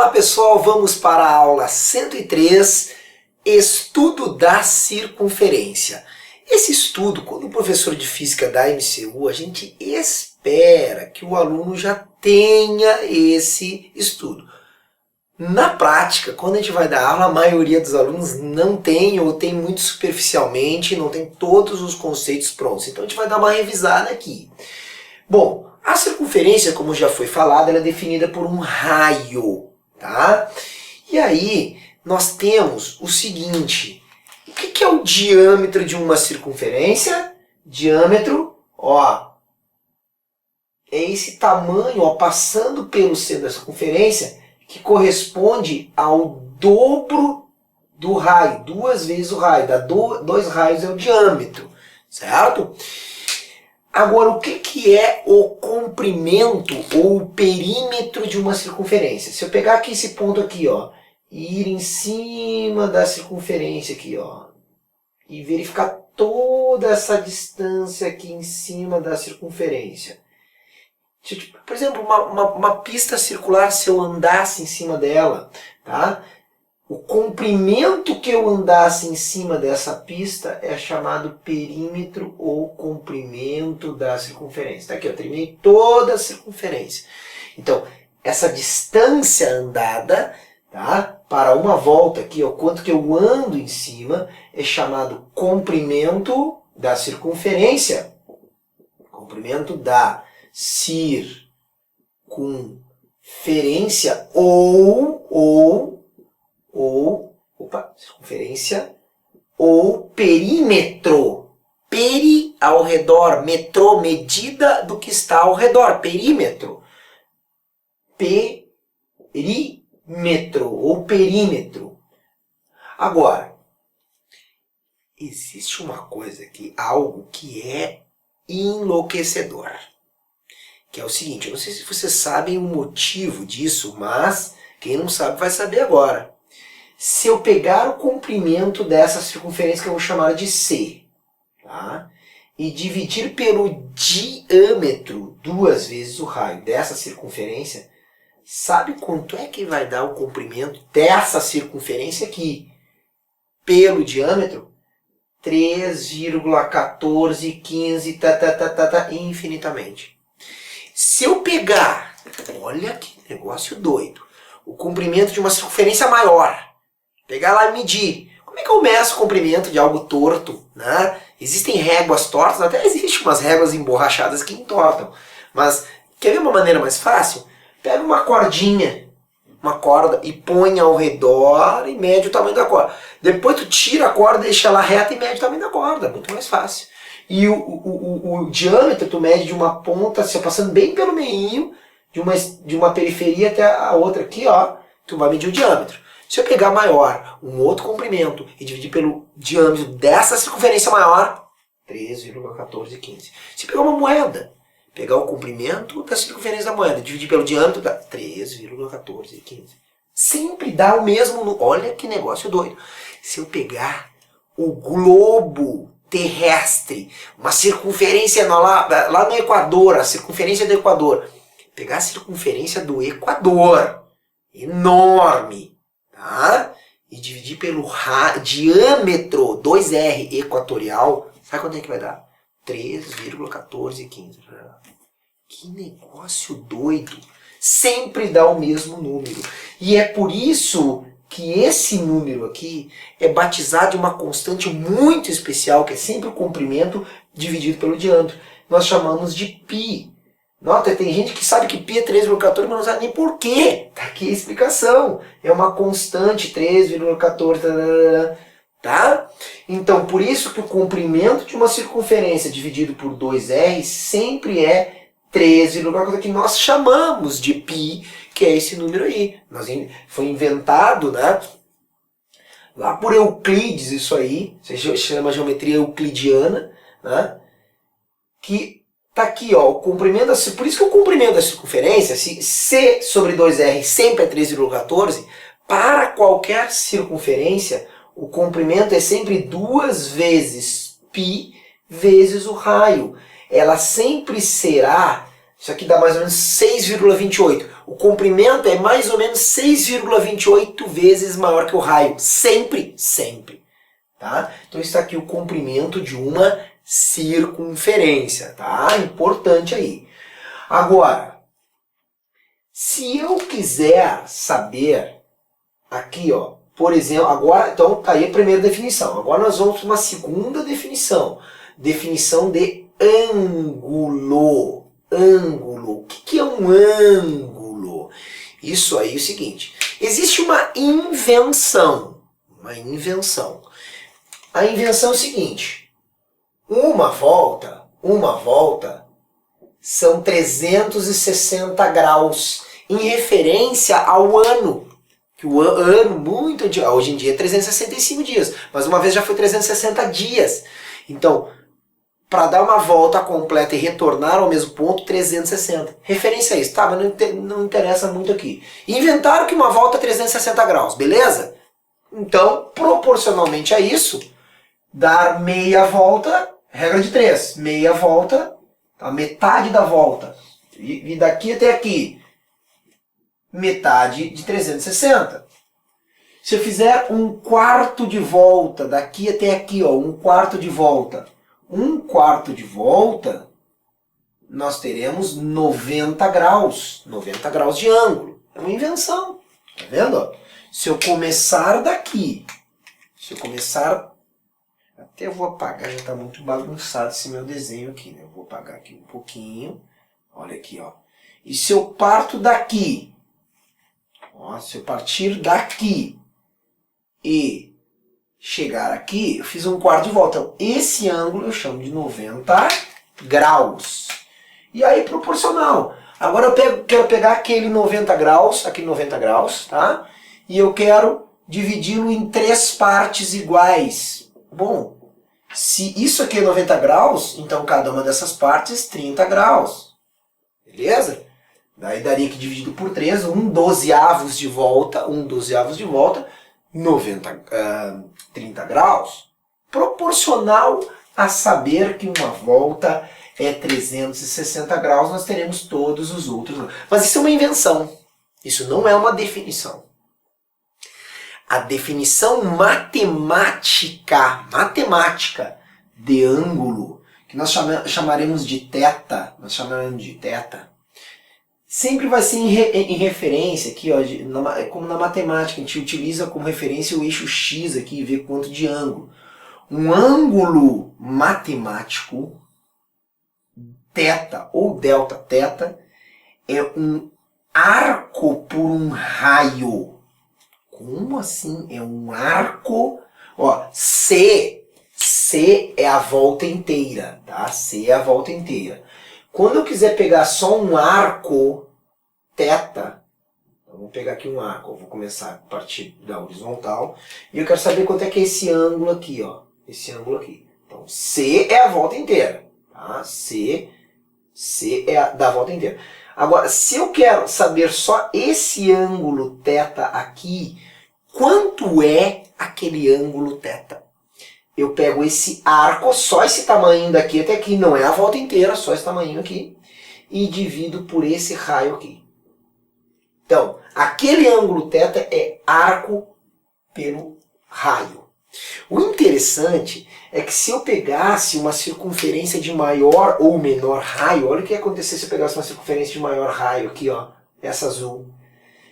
Olá pessoal, vamos para a aula 103, estudo da circunferência. Esse estudo, quando o professor de física da MCU, a gente espera que o aluno já tenha esse estudo. Na prática, quando a gente vai dar aula, a maioria dos alunos não tem ou tem muito superficialmente, não tem todos os conceitos prontos. Então a gente vai dar uma revisada aqui. Bom, a circunferência, como já foi falado, ela é definida por um raio, tá? E aí, nós temos o seguinte, o que é o diâmetro de uma circunferência? Diâmetro, ó, é esse tamanho, ó, passando pelo centro da circunferência, que corresponde ao dobro do raio, duas vezes o raio, dá dois raios é o diâmetro, certo? Agora, o que é o comprimento ou o perímetro de uma circunferência? Se eu pegar aqui esse ponto aqui, ó, e ir em cima da circunferência aqui, ó, e verificar toda essa distância aqui em cima da circunferência. Por exemplo, uma pista circular, se eu andasse em cima dela, tá? O comprimento que eu andasse em cima dessa pista é chamado perímetro ou comprimento da circunferência. Tá aqui, eu terminei toda a circunferência. Então, essa distância andada, tá? Para uma volta aqui, ó, quanto que eu ando em cima, é chamado comprimento da circunferência. Comprimento da circunferência circunferência ou perímetro. Peri, ao redor, metrô, medida do que está ao redor, perímetro. Perímetro ou perímetro. Agora, existe uma coisa aqui, algo que é enlouquecedor. Que é o seguinte, eu não sei se vocês sabem o motivo disso, mas quem não sabe vai saber agora. Se eu pegar o comprimento dessa circunferência, que eu vou chamar de C, tá? E dividir pelo diâmetro, duas vezes o raio dessa circunferência, sabe quanto é que vai dar o comprimento dessa circunferência aqui? Pelo diâmetro? 3,1415, infinitamente. Se eu pegar, olha que negócio doido, o comprimento de uma circunferência maior, pegar lá e medir. Como é que eu meço o comprimento de algo torto? Né? Existem réguas tortas, até existem umas réguas emborrachadas que entortam. Mas quer ver uma maneira mais fácil? Pega uma cordinha, uma corda, e põe ao redor e mede o tamanho da corda. Depois tu tira a corda, deixa ela reta e mede o tamanho da corda. Muito mais fácil. E o diâmetro tu mede de uma ponta, assim, passando bem pelo meinho, de uma periferia até a outra aqui, ó, tu vai medir o diâmetro. Se eu pegar maior, um outro comprimento, e dividir pelo diâmetro dessa circunferência maior, 3,1415. Se eu pegar uma moeda, pegar o comprimento da circunferência da moeda, dividir pelo diâmetro, dá 3,1415. Sempre dá o mesmo... Olha que negócio doido. Se eu pegar o globo terrestre, uma circunferência lá no Equador, a circunferência do Equador, pegar a circunferência do Equador, enorme, tá? E dividir pelo diâmetro, 2R equatorial, sabe quanto é que vai dar? 3,1415. Que negócio doido! Sempre dá o mesmo número. E é por isso que esse número aqui é batizado de uma constante muito especial, que é sempre o comprimento dividido pelo diâmetro. Nós chamamos de π. Nota, tem gente que sabe que π é 3,14, mas não sabe nem por quê. Tá aqui a explicação. É uma constante, 3,14, tá? Então, por isso que o comprimento de uma circunferência dividido por 2R sempre é 3,14, que nós chamamos de π, que é esse número aí. Foi inventado, né, lá por Euclides, isso aí, se chama geometria euclidiana, né, que tá aqui, ó, o comprimento, por isso que o comprimento da circunferência, se C sobre 2R sempre é 3,14, para qualquer circunferência, o comprimento é sempre duas vezes π vezes o raio. Ela sempre será Isso aqui dá mais ou menos 6,28. O comprimento é mais ou menos 6,28 vezes maior que o raio. Sempre, sempre. Tá? Então está aqui o comprimento de uma circunferência. Tá? Importante aí. Agora, se eu quiser saber aqui, ó, por exemplo, agora, então tá aí a primeira definição. Agora nós vamos para uma segunda definição. Definição de ângulo. Ângulo. O que é um ângulo? Isso aí é o seguinte. Existe uma invenção. Uma invenção. A invenção é o seguinte. Uma volta são 360 graus. Em referência ao ano. Que o ano, muito antigo, hoje em dia é 365 dias. Mas uma vez já foi 360 dias. Então, para dar uma volta completa e retornar ao mesmo ponto, 360. Referência a isso, tá? Mas não interessa muito aqui. Inventaram que uma volta é 360 graus, beleza? Então, proporcionalmente a isso, dar meia volta, regra de 3. Meia volta, a metade da volta. E daqui até aqui, metade de 360. Se eu fizer um quarto de volta, daqui até aqui, ó, um quarto de volta, nós teremos 90 graus. 90 graus de ângulo. É uma invenção. Tá vendo? Se eu começar daqui, até eu vou apagar, já está muito bagunçado esse meu desenho aqui, né? Eu vou apagar aqui um pouquinho. Olha aqui, ó. E se eu parto daqui, ó, se eu partir daqui e chegar aqui, eu fiz um quarto de volta. Então, esse ângulo eu chamo de 90 graus. E aí, proporcional. Agora eu quero pegar aquele 90 graus, tá? E eu quero dividi-lo em 3 partes iguais. Bom, se isso aqui é 90 graus, então cada uma dessas partes 30 graus. Beleza? Daí daria que dividido por 3, 1/12 de volta, 30 graus, proporcional a saber que uma volta é 360 graus, nós teremos todos os outros. Mas isso é uma invenção, isso não é uma definição. A definição matemática de ângulo, que nós chamaremos de θ, sempre vai ser em referência aqui, ó, como na matemática, a gente utiliza como referência o eixo X aqui e vê quanto de ângulo. Um ângulo matemático, θ ou Δθ, é um arco por um raio. Como assim? É um arco. Ó, C é a volta inteira, tá? C é a volta inteira. Quando eu quiser pegar só um arco θ, vamos pegar aqui um arco, eu vou começar a partir da horizontal, e eu quero saber quanto é que é esse ângulo aqui, ó. Esse ângulo aqui. Então, C é a volta inteira, tá? C é da volta inteira. Agora, se eu quero saber só esse ângulo θ aqui, quanto é aquele ângulo θ? Eu pego esse arco, só esse tamanho daqui até aqui, não é a volta inteira, só esse tamanho aqui, e divido por esse raio aqui. Então, aquele ângulo θ é arco pelo raio. O interessante é que se eu pegasse uma circunferência de maior ou menor raio, olha o que ia acontecer se eu pegasse uma circunferência de maior raio aqui, ó, essa azul.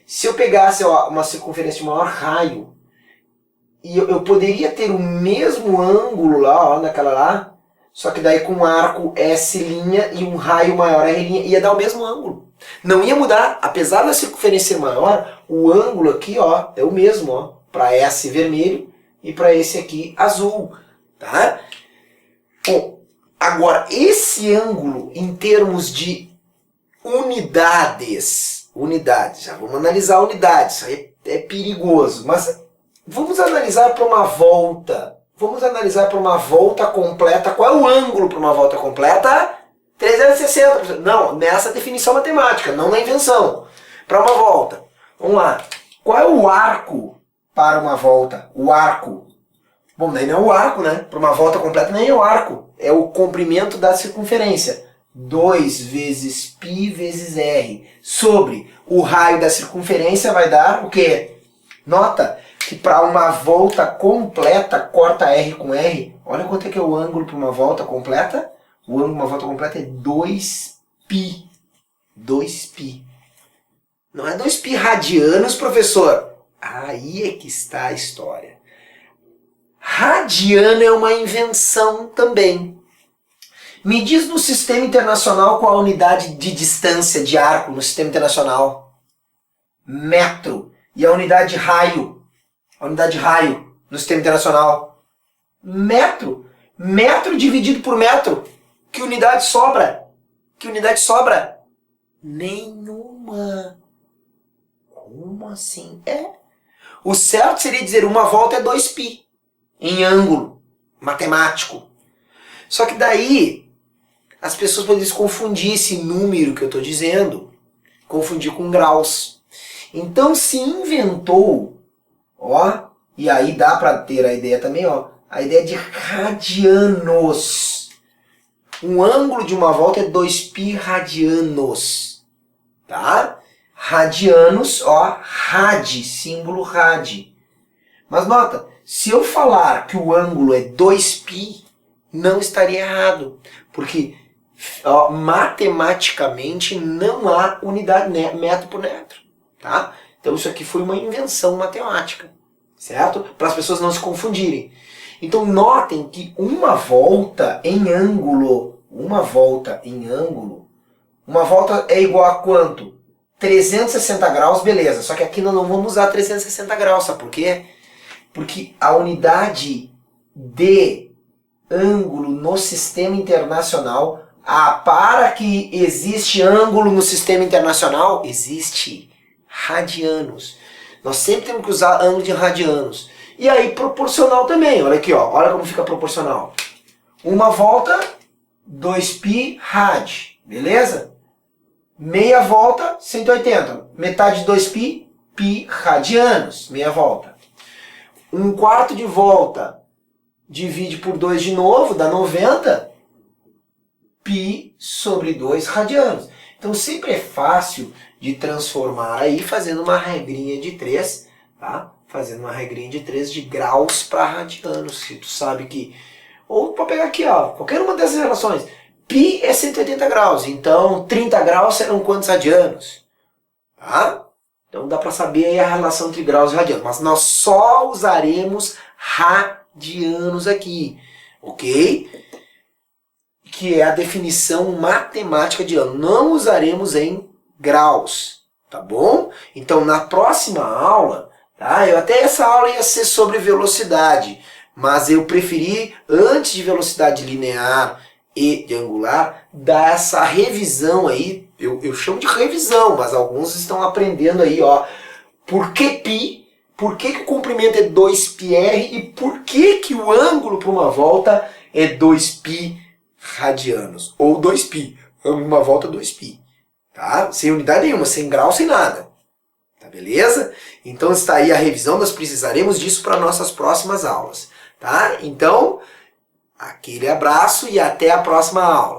Se eu pegasse, ó, uma circunferência de maior raio, e eu poderia ter o mesmo ângulo lá, ó, naquela lá, só que daí com um arco S' e um raio maior R', ia dar o mesmo ângulo. Não ia mudar, apesar da circunferência ser maior, o ângulo aqui, ó, é o mesmo, ó, para S vermelho e para esse aqui azul, tá? Bom, agora esse ângulo em termos de unidades, já vamos analisar unidades, isso aí é perigoso, mas vamos analisar para uma volta. Vamos analisar para uma volta completa. Qual é o ângulo para uma volta completa? 360. Não, nessa definição matemática, não na invenção. Para uma volta. Vamos lá. Qual é o arco para uma volta? O arco. Bom, daí não é o arco, né? Para uma volta completa nem é o arco. É o comprimento da circunferência. 2 vezes π vezes r sobre o raio da circunferência vai dar o quê? Nota que para uma volta completa, corta r com r, olha quanto é que é o ângulo para uma volta completa. O ângulo de uma volta completa é 2π. 2π. Não é 2π radianos, professor? Aí é que está a história. Radiano é uma invenção também. Me diz no sistema internacional qual a unidade de distância de arco no sistema internacional. Metro. E a unidade de raio? A unidade de raio no sistema internacional? Metro. Metro dividido por metro. Que unidade sobra? Que unidade sobra? Nenhuma. Como assim? O certo seria dizer uma volta é 2π. Em ângulo matemático. Só que daí as pessoas podem se confundir esse número que eu estou dizendo, confundir com graus. Então se inventou, ó, e aí dá para ter a ideia também, ó, a ideia de radianos. Um ângulo de uma volta é 2π radianos, tá? Radianos, ó, rad, símbolo rad. Mas nota, se eu falar que o ângulo é 2π, não estaria errado, porque ó, matematicamente não há unidade metro por metro, tá? Então isso aqui foi uma invenção matemática, certo? Para as pessoas não se confundirem. Então notem que uma volta é igual a quanto? 360 graus, beleza. Só que aqui nós não vamos usar 360 graus, sabe por quê? Porque a unidade de ângulo no sistema internacional, para que existe ângulo no sistema internacional, existe radianos. Nós sempre temos que usar ângulo de radianos. E aí proporcional também, olha aqui, ó, olha como fica proporcional. Uma volta, 2π rad, beleza? Meia volta, 180. Metade de 2π, π radianos, meia volta. Um quarto de volta, divide por 2 de novo, dá 90. Π sobre 2 radianos. Então sempre é fácil de transformar aí, fazendo uma regrinha de 3, tá? Fazendo uma regrinha de 3 de graus para radianos. Se tu sabe que... Ou para pegar aqui, ó, qualquer uma dessas relações. Π é 180 graus, então 30 graus serão quantos radianos? Tá? Então dá para saber aí a relação entre graus e radianos. Mas nós só usaremos radianos aqui, ok? Que é a definição matemática de ano. Não usaremos em graus, tá bom? Então na próxima aula, tá? Até essa aula ia ser sobre velocidade, mas eu preferi, antes de velocidade linear e de angular, dar essa revisão aí, eu chamo de revisão, mas alguns estão aprendendo aí, ó, por que π, por que o comprimento é 2πr e por que o ângulo para uma volta é 2π radianos, ou 2π, uma volta 2π, tá? Sem unidade nenhuma, sem grau, sem nada, tá beleza? Então está aí a revisão, nós precisaremos disso para nossas próximas aulas, tá? Então, aquele abraço e até a próxima aula.